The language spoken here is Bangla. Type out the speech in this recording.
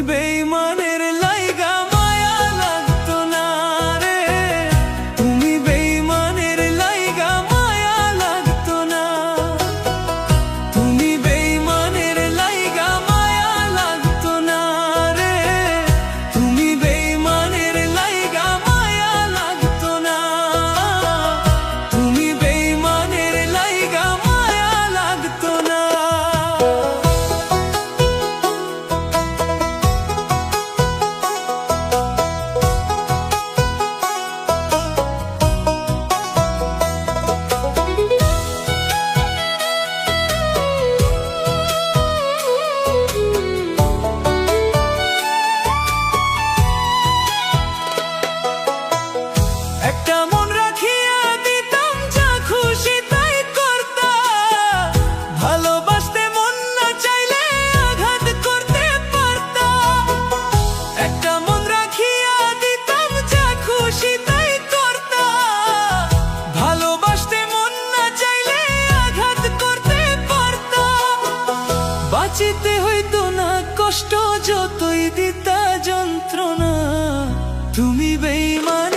বেইমানের লাইগা মায়া লাগতো না রে, তুমি বেইমানের লাইগা মায়া লাগতো না, তুমি বেইমানের লাইগা মায়া লাগতো না রে, তুমি বেইমানের লাইগা মায়া লাগতো না, তুমি বেইমানের লাইগা মায়া লাগতো না। একটা মন রাখিয়া দিতাম যা খুশি তাই করতা, ভালোবাসতে মন না চাইলে আঘাত করতে পারতা। একটা মন রাখিয়া দিতাম যা খুশি তাই করতা, ভালোবাসতে মন না চাইলে আঘাত করতে পারতা। বাঁচিতে হইতো না কষ্ট যতই দিতা যন্ত্রণা, তুমি বেইমান